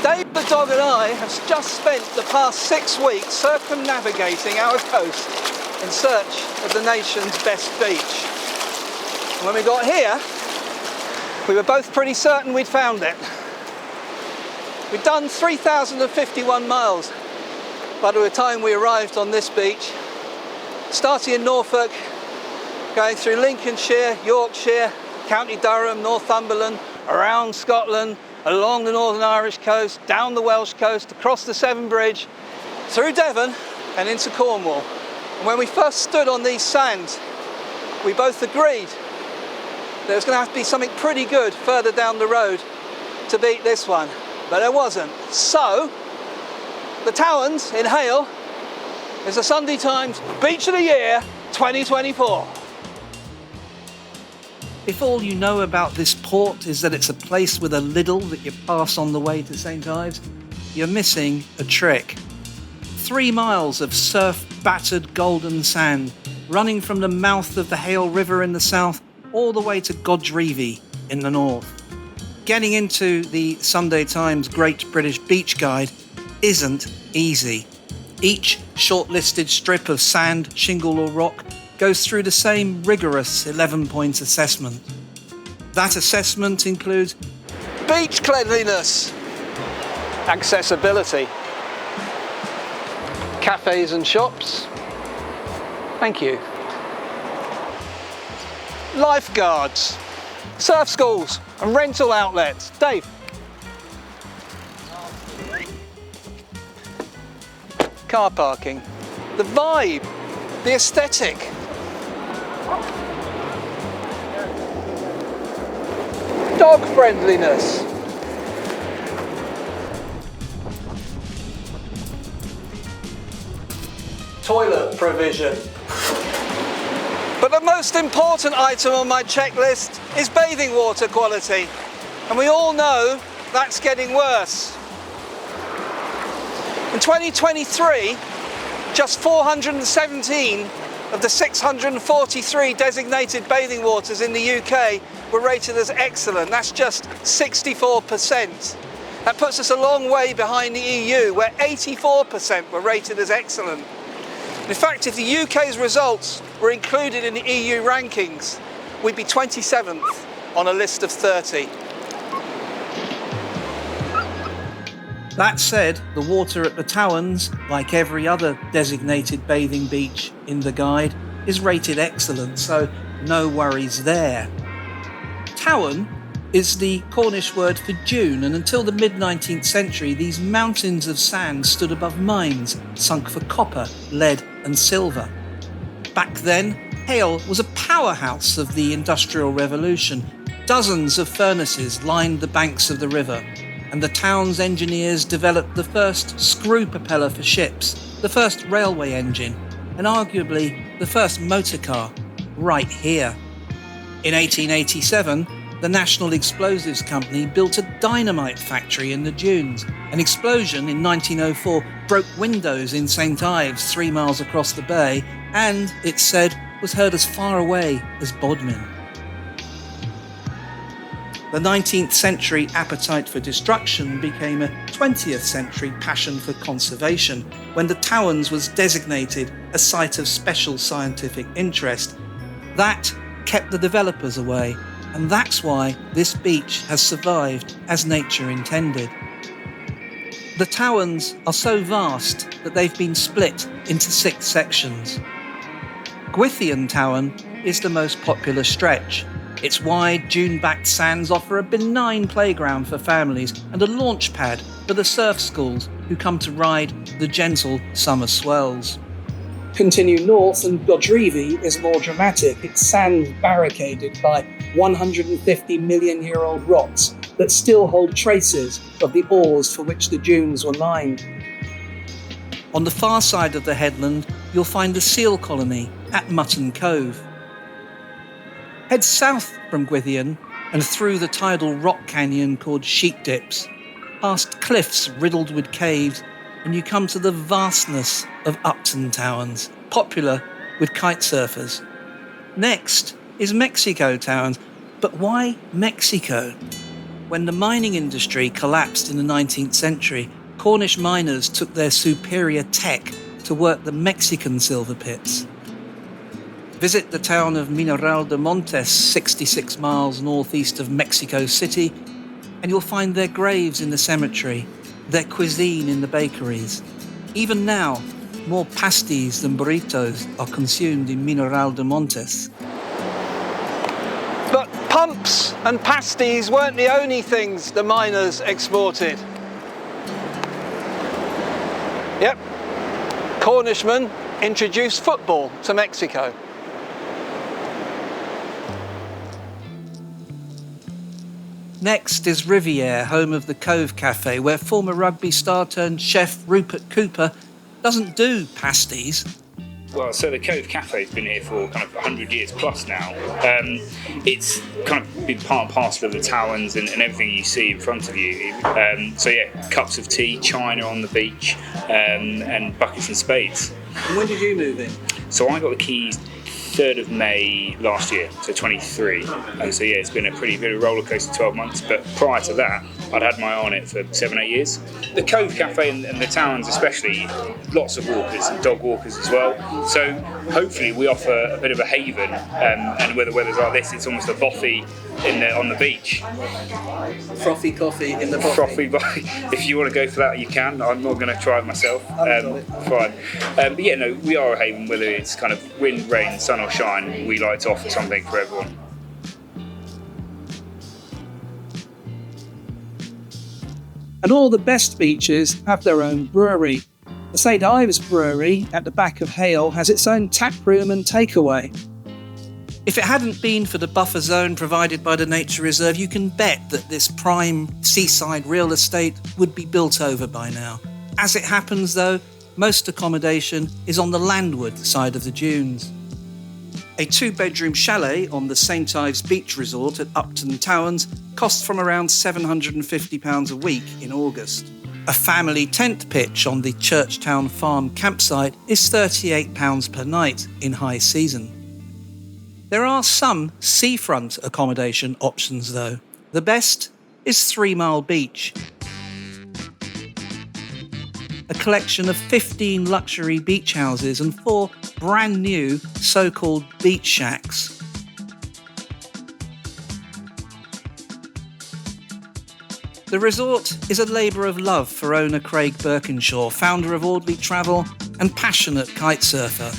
Dave the dog and I have just spent the past 6 weeks circumnavigating our coast in search of the nation's best beach. And when we got here, we were both pretty certain we'd found it. We'd done 3,051 miles by the time we arrived on this beach, starting in Norfolk, going through Lincolnshire, Yorkshire, County Durham, Northumberland, around Scotland, along the Northern Irish coast, down the Welsh coast, across the Severn Bridge, through Devon and into Cornwall. And when we first stood on these sands, we both agreed there was going to have to be something pretty good further down the road to beat this one, but there wasn't. So, the Towans in Hayle is the Sunday Times Beach of the Year 2024. If all you know about this port is that it's a place with a Lidl that you pass on the way to St Ives, you're missing a trick. 3 miles of surf-battered golden sand running from the mouth of the Hayle River in the south all the way to Godrevy in the north. Getting into the Sunday Times Great British Beach Guide isn't easy. Each shortlisted strip of sand, shingle or rock goes through the same rigorous 11-point assessment. That assessment includes beach cleanliness, accessibility, cafes and shops, thank you, lifeguards, surf schools and rental outlets. Dave. Car parking, the vibe, the aesthetic. Dog friendliness. Toilet provision. But the most important item on my checklist is bathing water quality. And we all know that's getting worse. In 2023, just 417 of the 643 designated bathing waters in the UK were rated as excellent. That's just 64%. That puts us a long way behind the EU, where 84% were rated as excellent. In fact, if the UK's results were included in the EU rankings, we'd be 27th on a list of 30. That said, the water at the Towans, like every other designated bathing beach in the guide, is rated excellent, so no worries there. Towan is the Cornish word for dune, and until the mid-19th century, these mountains of sand stood above mines sunk for copper, lead and silver. Back then, Hayle was a powerhouse of the Industrial Revolution. Dozens of furnaces lined the banks of the river, and the town's engineers developed the first screw propeller for ships, the first railway engine, and arguably the first motor car, right here. In 1887, the National Explosives Company built a dynamite factory in the dunes. An explosion in 1904 broke windows in St Ives, 3 miles across the bay, and, it's said, was heard as far away as Bodmin. The 19th century appetite for destruction became a 20th century passion for conservation when the Towans was designated a site of special scientific interest. That kept the developers away, and that's why this beach has survived as nature intended. The Towans are so vast that they've been split into 6 sections. Gwythian Towan is the most popular stretch. Its wide, dune-backed sands offer a benign playground for families and a launch pad for the surf schools who come to ride the gentle summer swells. Continue north and Godrevy is more dramatic. Its sand barricaded by 150 million-year-old rocks that still hold traces of the ores for which the dunes were mined. On the far side of the headland, you'll find the seal colony at Mutton Cove. Head south from Gwythian and through the tidal rock canyon called Sheep Dips, past cliffs riddled with caves, and you come to the vastness of Upton Towans, popular with kite surfers. Next is Mexico Towans, but why Mexico? When the mining industry collapsed in the 19th century, Cornish miners took their superior tech to work the Mexican silver pits. Visit the town of Mineral de Montes, 66 miles northeast of Mexico City, and you'll find their graves in the cemetery, their cuisine in the bakeries. Even now, more pasties than burritos are consumed in Mineral de Montes. But pumps and pasties weren't the only things the miners exported. Yep, Cornishmen introduced football to Mexico. Next is Riviere, home of the Cove Cafe, where former rugby star turned chef Rupert Cooper doesn't do pasties. Well, so the Cove Cafe's been here for kind of 100 years plus now. It's kind of been part and parcel of the Towans and everything you see in front of you. So yeah, cups of tea, china on the beach, and buckets and spades. And when did you move in? So I got the keys 3rd of May last year, so 23. And so yeah, it's been a pretty bit of a roller coaster 12 months, but prior to that, I'd had my eye on it for 7-8 years. The Cove Cafe and the Towns especially, lots of walkers and dog walkers as well. So hopefully we offer a bit of a haven, and where the weather's like this, it's almost a bothy on the beach. Frothy coffee in the bothy. If you want to go for that, you can. I'm not going to try it myself. Fine. But yeah, no, we are a haven, whether it's kind of wind, rain, sun or shine. We like to offer something for everyone. And all the best beaches have their own brewery. The St Ives Brewery at the back of Hayle has its own tap room and takeaway. If it hadn't been for the buffer zone provided by the nature reserve, you can bet that this prime seaside real estate would be built over by now. As it happens though, most accommodation is on the landward side of the dunes. A 2-bedroom chalet on the St Ives Beach Resort at Upton Towans costs from around £750 a week in August. A family tent pitch on the Churchtown Farm campsite is £38 per night in high season. There are some seafront accommodation options though. The best is 3 Mile Beach. A collection of 15 luxury beach houses and 4 brand new so-called beach shacks. The resort is a labour of love for owner Craig Birkinshaw, founder of Audley Travel and passionate kite surfer.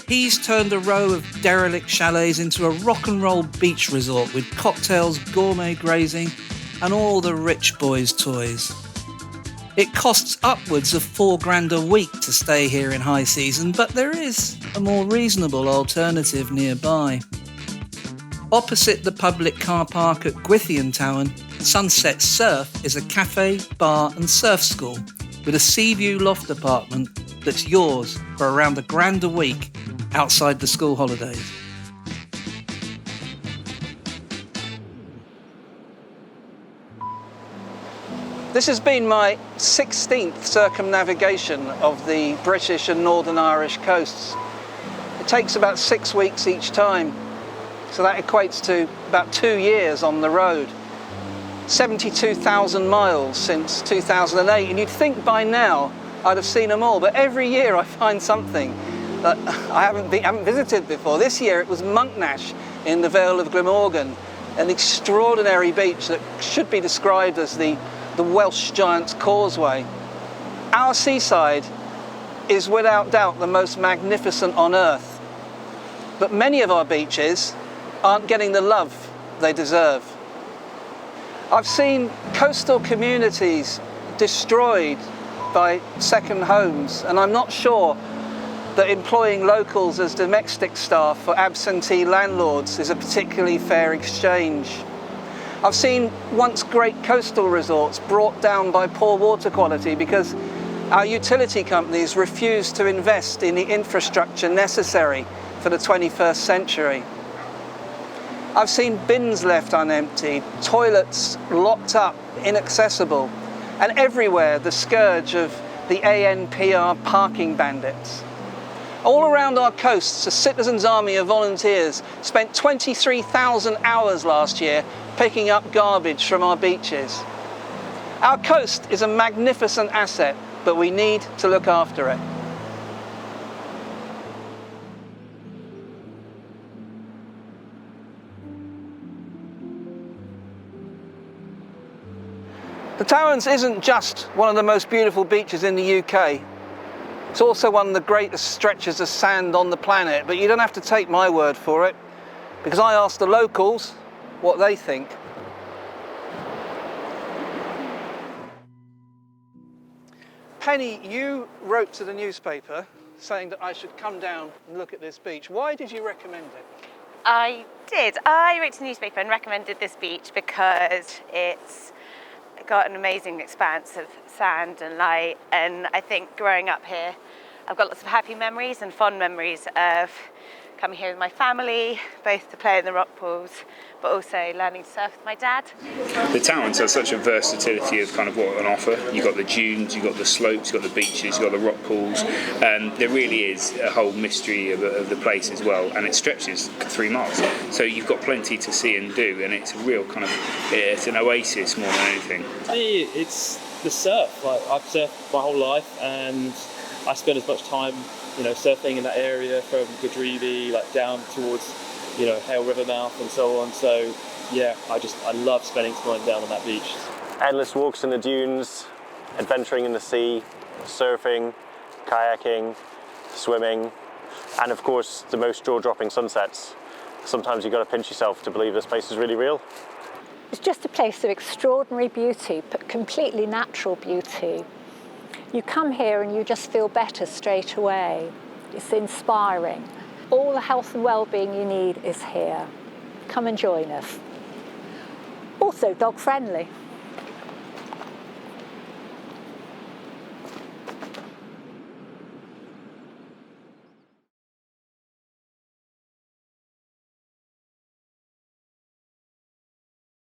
He's turned a row of derelict chalets into a rock and roll beach resort with cocktails, gourmet grazing and all the rich boys' toys. It costs upwards of $4,000 a week to stay here in high season, but there is a more reasonable alternative nearby. Opposite the public car park at Gwithian Town, Sunset Surf is a cafe, bar and surf school with a sea view loft apartment that's yours for around £1,000 a week outside the school holidays. This has been my 16th circumnavigation of the British and Northern Irish coasts. It takes about 6 weeks each time, so that equates to about 2 years on the road. 72,000 miles since 2008, and you'd think by now I'd have seen them all, but every year I find something that I haven't visited before. This year it was Monknash in the Vale of Glamorgan, an extraordinary beach that should be described as the Welsh Giant's Causeway. Our seaside is without doubt the most magnificent on earth, but many of our beaches aren't getting the love they deserve. I've seen coastal communities destroyed by second homes, and I'm not sure that employing locals as domestic staff for absentee landlords is a particularly fair exchange. I've seen once great coastal resorts brought down by poor water quality because our utility companies refuse to invest in the infrastructure necessary for the 21st century. I've seen bins left unemptied, toilets locked up, inaccessible, and everywhere the scourge of the ANPR parking bandits. All around our coasts, a citizens' army of volunteers spent 23,000 hours last year picking up garbage from our beaches. Our coast is a magnificent asset, but we need to look after it. The Towans isn't just one of the most beautiful beaches in the UK. It's also one of the greatest stretches of sand on the planet, but you don't have to take my word for it, because I asked the locals what they think. Penny, you wrote to the newspaper saying that I should come down and look at this beach. Why did you recommend it? I did. I wrote to the newspaper and recommended this beach because it's got an amazing expanse of sand and light, and I think growing up here I've got lots of happy memories and fond memories of coming here with my family, both to play in the rock pools but also learning to surf with my dad. The Towans has such a versatility of kind of what on offer. You've got the dunes, you've got the slopes, you've got the beaches, you've got the rock pools. There really is a whole mystery of the place as well, and it stretches 3 miles. So you've got plenty to see and do, and it's a real kind of, it's an oasis more than anything. It's the surf. Like, I've surfed my whole life, and I spend as much time, surfing in that area from Gadrivi, like down towards, Hayle River mouth and so on. So yeah, I love spending time down on that beach. Endless walks in the dunes, adventuring in the sea, surfing, kayaking, swimming, and of course the most jaw-dropping sunsets. Sometimes you've got to pinch yourself to believe this place is really real. It's just a place of extraordinary beauty, but completely natural beauty. You come here and you just feel better straight away. It's inspiring. All the health and well-being you need is here. Come and join us. Also dog friendly.